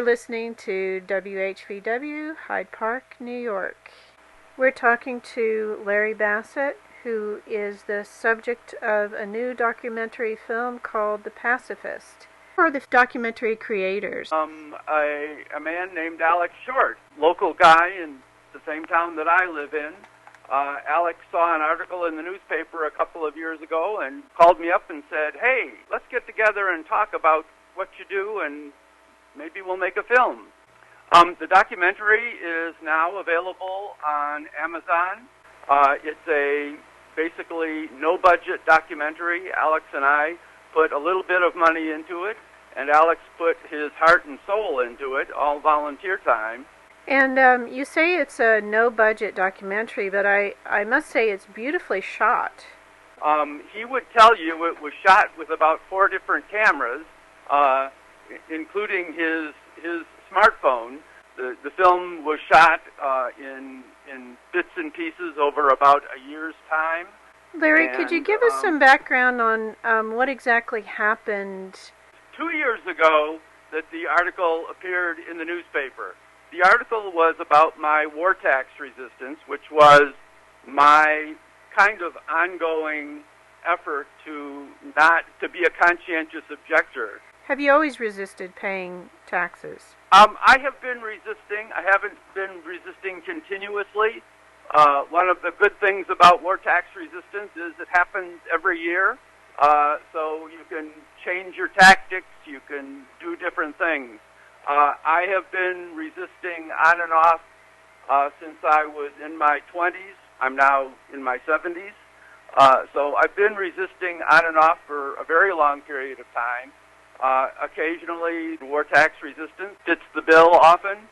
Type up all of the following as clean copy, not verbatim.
listening to WHVW, Hyde Park, New York. We're talking to Larry Bassett, who is the subject of a new documentary film called The Pacifist. Who are the documentary creators? A man named Alex Short, local guy in the same town that I live in. Alex saw an article in the newspaper a couple of years ago and called me up and said, "Hey, let's get together and talk about what you do and maybe we'll make a film." The documentary is now available on Amazon. It's a basically no-budget documentary. Alex and I put a little bit of money into it, and Alex put his heart and soul into it, all volunteer time. And you say it's a no-budget documentary, but I must say it's beautifully shot. He would tell you it was shot with about 4 different cameras, including his smartphone. The film was shot in bits and pieces over about a year's time. Larry, could you give us some background on what exactly happened? 2 years ago that the article appeared in the newspaper. The article was about my war tax resistance, which was my kind of ongoing effort to be a conscientious objector. Have you always resisted paying taxes? I have been resisting. I haven't been resisting continuously. One of the good things about war tax resistance is it happens every year. So you can change your tactics. You can do different things. I have been resisting on and off since I was in my 20s. I'm now in my 70s. So I've been resisting on and off for a very long period of time. Occasionally, war tax resistance fits the bill often.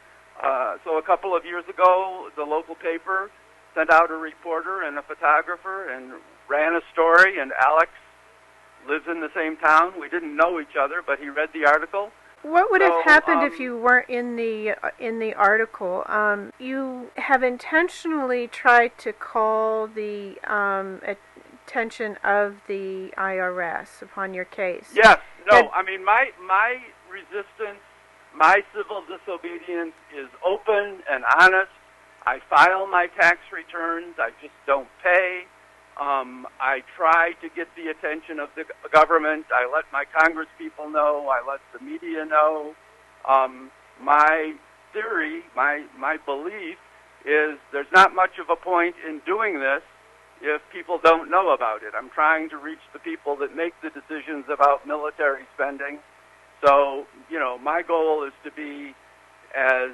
So a couple of years ago, the local paper sent out a reporter and a photographer and ran a story, and Alex lives in the same town. We didn't know each other, but he read the article. What would have happened if you weren't in the article? You have intentionally tried to call the attention of the IRS upon your case. Yes. No, I mean, my resistance, my civil disobedience is open and honest. I file my tax returns. I just don't pay. I try to get the attention of the government. I let my Congress people know. I let the media know. My theory, my belief is there's not much of a point in doing this if people don't know about it. I'm trying to reach the people that make the decisions about military spending. So, you know, my goal is to be as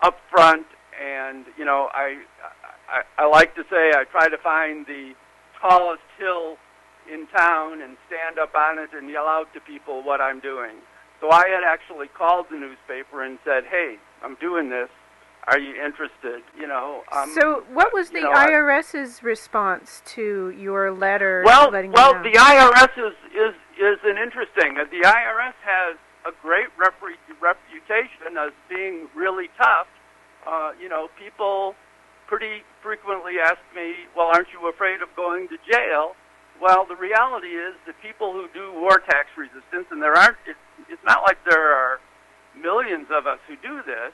upfront, and, you know, I like to say I try to find the tallest hill in town and stand up on it and yell out to people what I'm doing. So I had actually called the newspaper and said, "Hey, I'm doing this. Are you interested?" You know. So what was the IRS's response to your letter? Well, letting you know? The IRS is an interesting. The IRS has a great reputation as being really tough. You know, people pretty frequently ask me, "Well, aren't you afraid of going to jail?" Well, the reality is that people who do war tax resistance, and there aren't. It's not like there are millions of us who do this.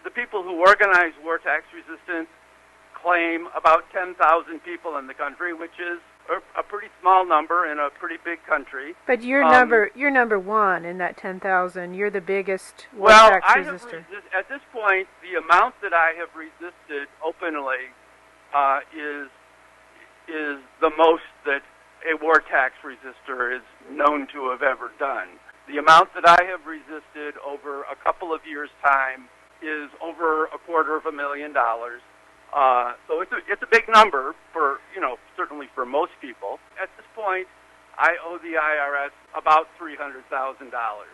The people who organize war tax resistance claim about 10,000 people in the country, which is a pretty small number in a pretty big country. But you're number one in that 10,000. You're the biggest war tax resistor. At this point, the amount that I have resisted openly is the most that a war tax resistor is known to have ever done. The amount that I have resisted over a couple of years' time is over $250,000. So it's a big number for, you know, certainly for most people. At this point, I owe the IRS about $300,000.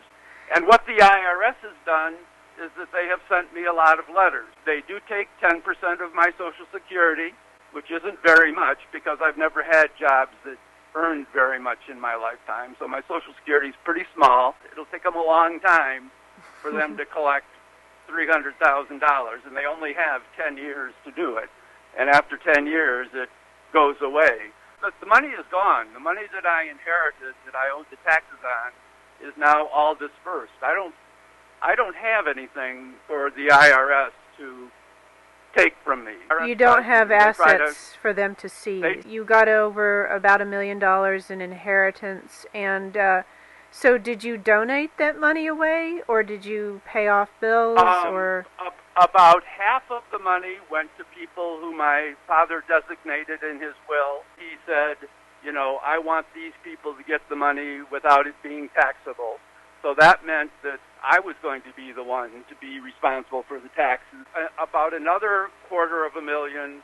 And what the IRS has done is that they have sent me a lot of letters. They do take 10% of my Social Security, which isn't very much because I've never had jobs that earned very much in my lifetime. So my Social Security is pretty small. It'll take them a long time for them to collect $300,000, and they only have 10 years to do it. And after 10 years, it goes away. But the money is gone. The money that I inherited, that I owed the taxes on, is now all dispersed. I don't have anything for the IRS to take from me. You don't have assets for them to seize. You got over about $1 million in inheritance, and so did you donate that money away, or did you pay off bills, or? About half of the money went to people who my father designated in his will. He said, you know, I want these people to get the money without it being taxable. So that meant that I was going to be the one to be responsible for the taxes. About another $250,000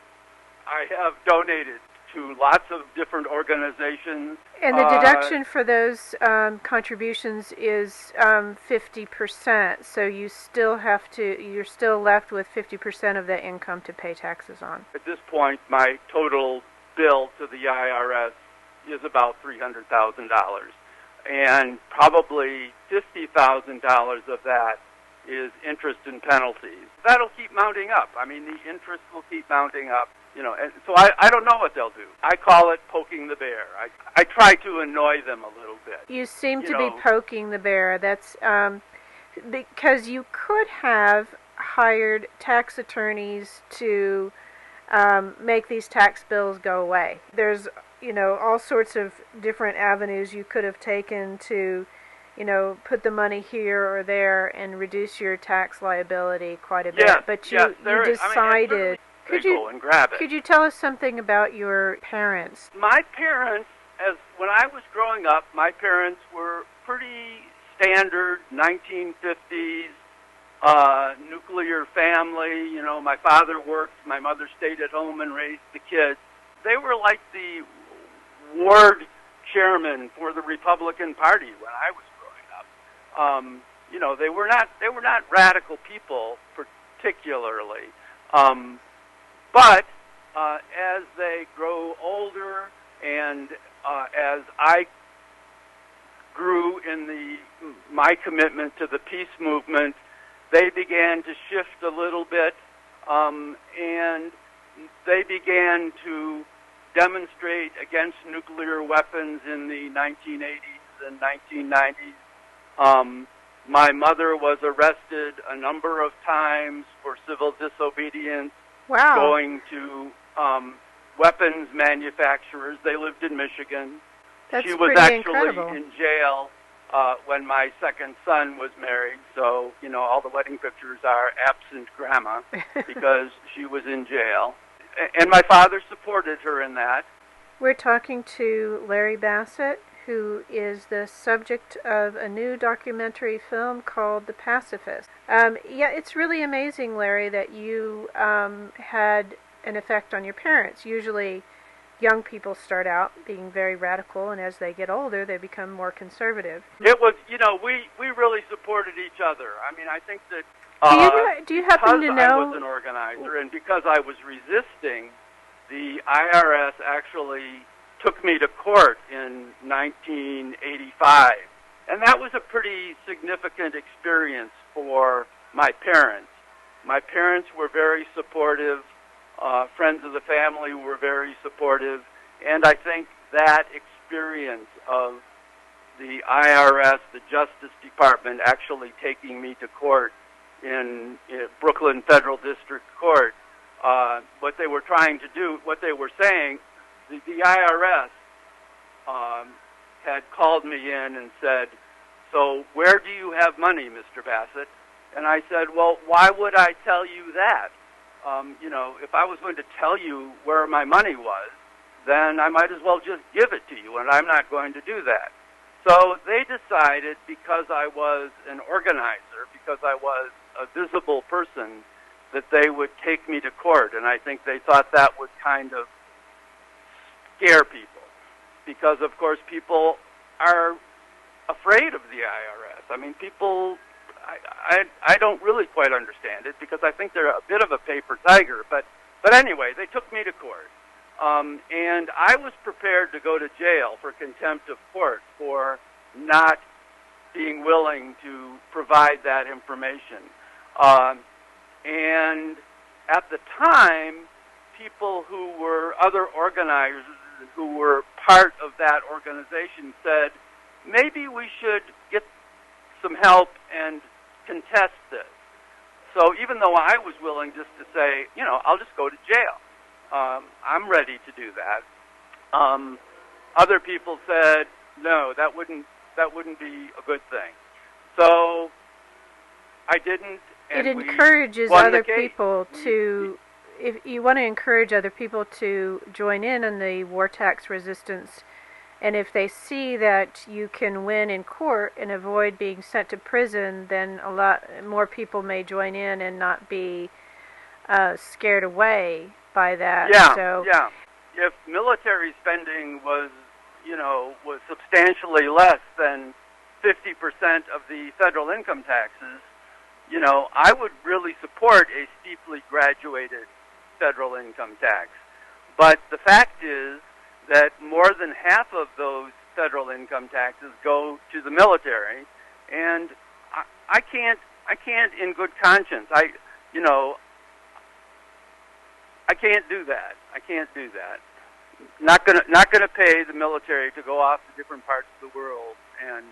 I have donated to lots of different organizations. And the deduction for those contributions is 50%, so you still have to, you're still left with 50% of the income to pay taxes on. At this point, my total bill to the IRS is about $300,000. And probably $50,000 of that is interest and penalties. That'll keep mounting up. I mean, the interest will keep mounting up. You know, and so I don't know what they'll do. I call it poking the bear. I try to annoy them a little bit. You seem to be poking the bear. That's because you could have hired tax attorneys to make these tax bills go away. There's, you know, all sorts of different avenues you could have taken to, you know, put the money here or there and reduce your tax liability quite a bit. Yes, but you decided. Could you tell us something about your parents? My parents, when I was growing up, my parents were pretty standard 1950s nuclear family. You know, my father worked, my mother stayed at home and raised the kids. They were like the ward chairman for the Republican Party when I was growing up. You know, they were not radical people particularly. But as they grow older and as I grew in my commitment to the peace movement, they began to shift a little bit, and they began to demonstrate against nuclear weapons in the 1980s and 1990s. My mother was arrested a number of times for civil disobedience. Wow. Going to weapons manufacturers. They lived in Michigan. That's she was pretty actually incredible. in jail when my second son was married. So, you know, all the wedding pictures are absent grandma because she was in jail. And my father supported her in that. We're talking to Larry Bassett, who is the subject of a new documentary film called The Pacifist. Yeah, it's really amazing, Larry, that you had an effect on your parents. Usually young people start out being very radical, and as they get older, they become more conservative. It was, you know, we really supported each other. I mean, I think that do you happen to know? Because I was an organizer and because I was resisting, the IRS actually took me to court in 1985. And that was a pretty significant experience for my parents. My parents were very supportive. Friends of the family were very supportive. And I think that experience of the IRS, the Justice Department, actually taking me to court in Brooklyn Federal District Court, what they were trying to do, what they were saying, the IRS had called me in and said, so where do you have money, Mr. Bassett? And I said, well, why would I tell you that? You know, if I was going to tell you where my money was, then I might as well just give it to you, and I'm not going to do that. So they decided, because I was an organizer, because I was a visible person, that they would take me to court. And I think they thought that would kind of scare people, because, of course, people are afraid of the IRS. I mean, people, I don't really quite understand it, because I think they're a bit of a paper tiger. But anyway, they took me to court. And I was prepared to go to jail for contempt of court for not being willing to provide that information. And at the time, people who were other organizers who were part of that organization said, maybe we should get some help and contest this. So even though I was willing just to say, I'll just go to jail, I'm ready to do that. Other people said, no, that wouldn't be a good thing. So I didn't. And it encourages other people to, if you want to encourage other people to join in on the war tax resistance, and if they see that you can win in court and avoid being sent to prison, then a lot more people may join in and not be scared away by that. Yeah. If military spending was substantially less than 50% of the federal income taxes, I would really support a steeply graduated federal income tax. But the fact is that more than half of those federal income taxes go to the military, and I can't in good conscience, I can't do that. I can't do that. Not gonna pay the military to go off to different parts of the world and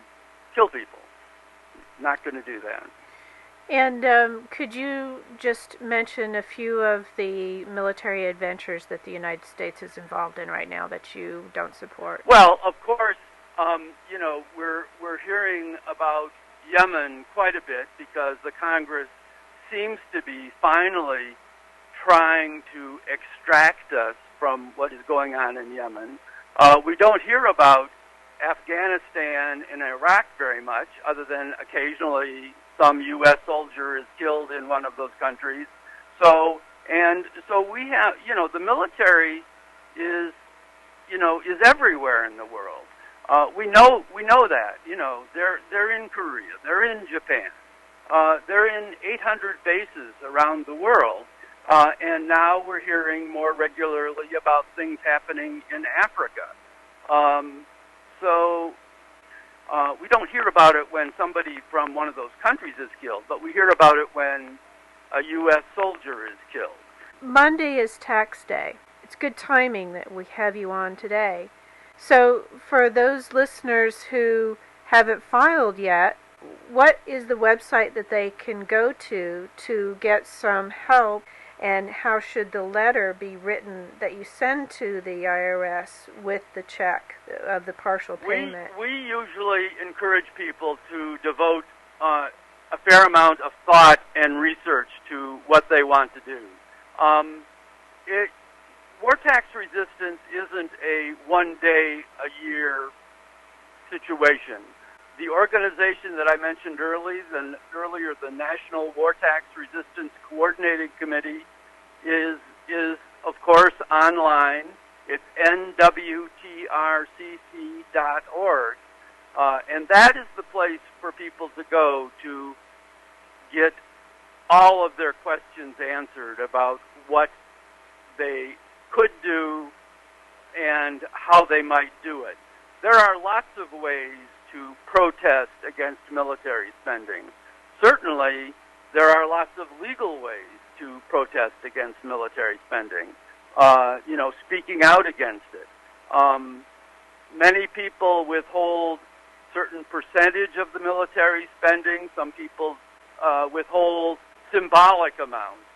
kill people. Not gonna do that. And could you just mention a few of the military adventures that the United States is involved in right now that you don't support? Well, of course, we're hearing about Yemen quite a bit because the Congress seems to be finally trying to extract us from what is going on in Yemen. We don't hear about Afghanistan and Iraq very much, other than occasionally some U.S. soldier is killed in one of those countries. So we have, the military is everywhere in the world. We know that, they're in Korea, they're in Japan, they're in 800 bases around the world, and now we're hearing more regularly about things happening in Africa. We don't hear about it when somebody from one of those countries is killed, but we hear about it when a U.S. soldier is killed. Monday is tax day. It's good timing that we have you on today. So for those listeners who haven't filed yet, what is the website that they can go to get some help, and how should the letter be written that you send to the IRS with the check of the partial payment? We usually encourage people to devote a fair amount of thought and research to what they want to do. War tax resistance isn't a one-day-a-year situation. The organization that I mentioned earlier, the National War Tax Resistance Coordinating Committee, is of course online. It's nwtrcc.org, and that is the place for people to go to get all of their questions answered about what they could do and how they might do it. There are lots of ways to protest against military spending. Certainly, there are lots of legal ways to protest against military spending, speaking out against it. Many people withhold certain percentage of the military spending. Some people withhold symbolic amounts,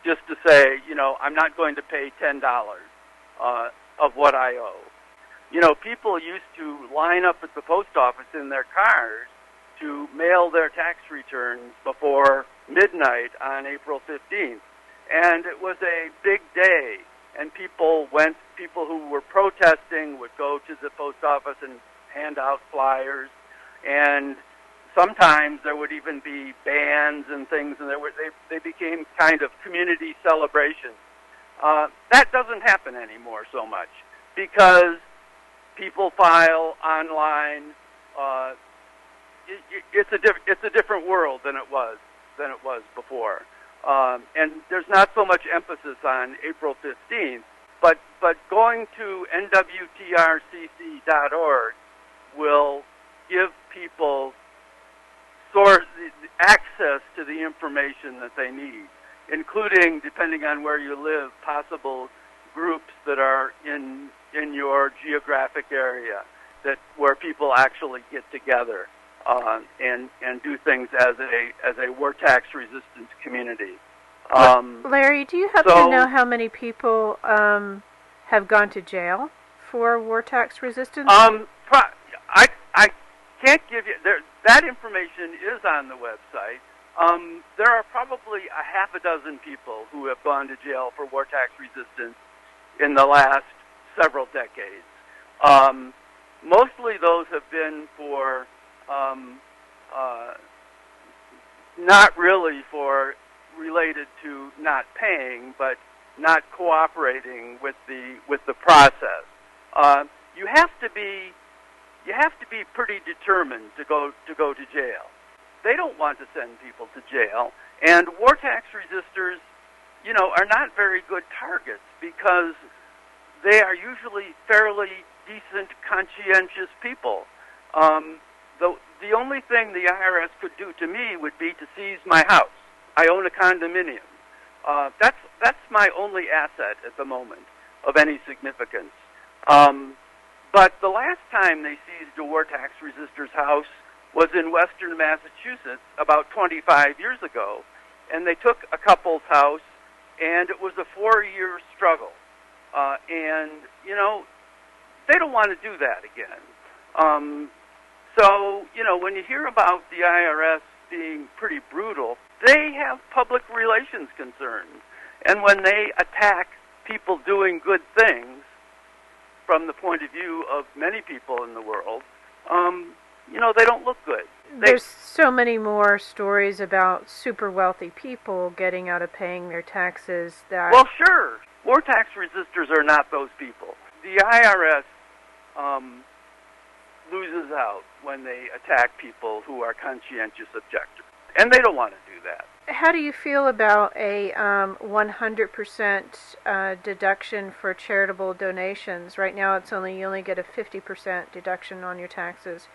just to say, I'm not going to pay $10 of what I owe. People used to line up at the post office in their cars to mail their tax returns before midnight on April 15th. And it was a big day, and people who were protesting would go to the post office and hand out flyers, and sometimes there would even be bands and things, and they became kind of community celebrations. That doesn't happen anymore so much because people file online. It's a different world than it was before, and there's not so much emphasis on April 15th. But going to nwtrcc.org will give people access to the information that they need, including, depending on where you live, possible groups that are in your geographic area where people actually get together and do things as a war tax resistance community. Larry, do you happen to know how many people have gone to jail for war tax resistance? I can't give you that information is on the website. There are probably a half a dozen people who have gone to jail for war tax resistance in the last several decades. Mostly those have been for not really for related to not paying, but not cooperating with the process. You have to be pretty determined to go to jail. They don't want to send people to jail, and war tax resistors, are not very good targets because they are usually fairly decent, conscientious people. The only thing the IRS could do to me would be to seize my house. I own a condominium. That's my only asset at the moment of any significance. But the last time they seized a war tax resistor's house was in western Massachusetts about 25 years ago, and they took a couple's house, and it was a 4-year struggle. And they don't want to do that again. So when you hear about the IRS being pretty brutal, they have public relations concerns. And when they attack people doing good things, from the point of view of many people in the world, they don't look good. There's so many more stories about super wealthy people getting out of paying their taxes that... Well, sure. War tax resistors are not those people. The IRS loses out when they attack people who are conscientious objectors. And they don't want to do that. How do you feel about a 100% deduction for charitable donations? Right now you only get a 50% deduction on your taxes.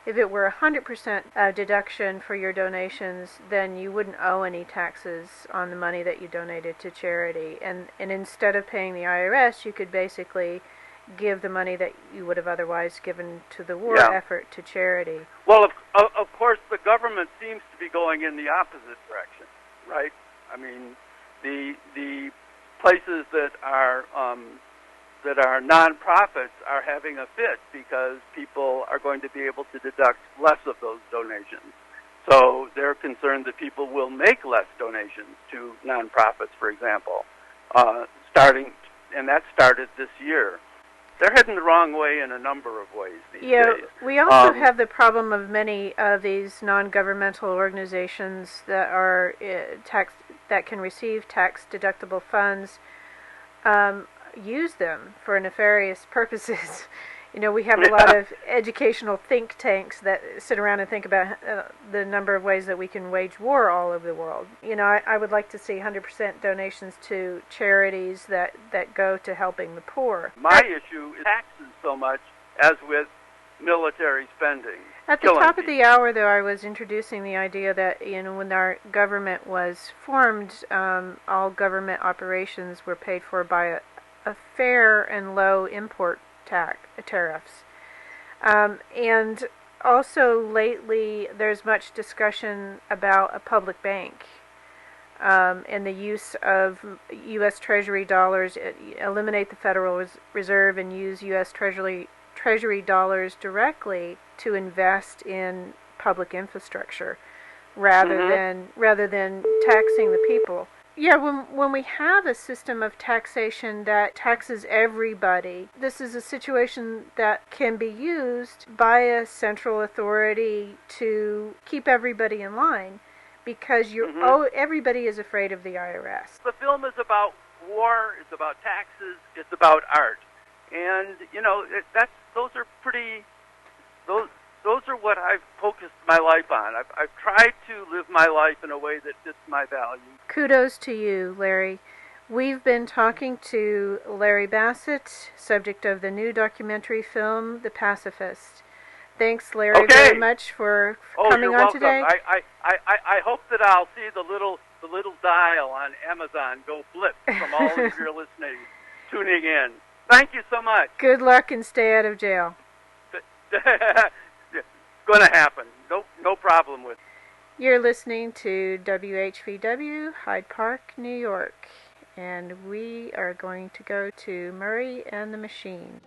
If it were 100% deduction for your donations, then you wouldn't owe any taxes on the money that you donated to charity. And instead of paying the IRS, you could basically give the money that you would have otherwise given to the war effort to charity. Well, of course, the government seems to be going in the opposite direction, right? I mean, the places that are nonprofits are having a fit because people are going to be able to deduct less of those donations. So they're concerned that people will make less donations to nonprofits, for example, and that started this year. They're heading the wrong way in a number of ways these days. We also have the problem of many of these non-governmental organizations that are that can receive tax-deductible funds use them for nefarious purposes. We have a lot of educational think tanks that sit around and think about the number of ways that we can wage war all over the world. I would like to see 100% donations to charities that go to helping the poor. My issue is taxes so much as with military spending. At the top of the hour, though, I was introducing the idea that, when our government was formed, all government operations were paid for by a fair and low import tariffs. And also lately there's much discussion about a public bank and the use of U.S. Treasury dollars, eliminate the Federal Reserve and use U.S. Treasury dollars directly to invest in public infrastructure rather than taxing the people. Yeah, when we have a system of taxation that taxes everybody, this is a situation that can be used by a central authority to keep everybody in line, because everybody is afraid of the IRS. The film is about war, it's about taxes, it's about art, and those are what I've focused my life on. I've tried to live my life in a way that fits my values. Kudos to you, Larry. We've been talking to Larry Bassett, subject of the new documentary film, The Pacifist. Thanks, Larry, very much for coming on today. I hope that I'll see the little dial on Amazon go flip from all of your listening, tuning in. Thank you so much. Good luck and stay out of jail. Going to happen. Nope. No problem with it. You're listening to WHVW Hyde Park, New York, and we are going to go to Murray and the Machine.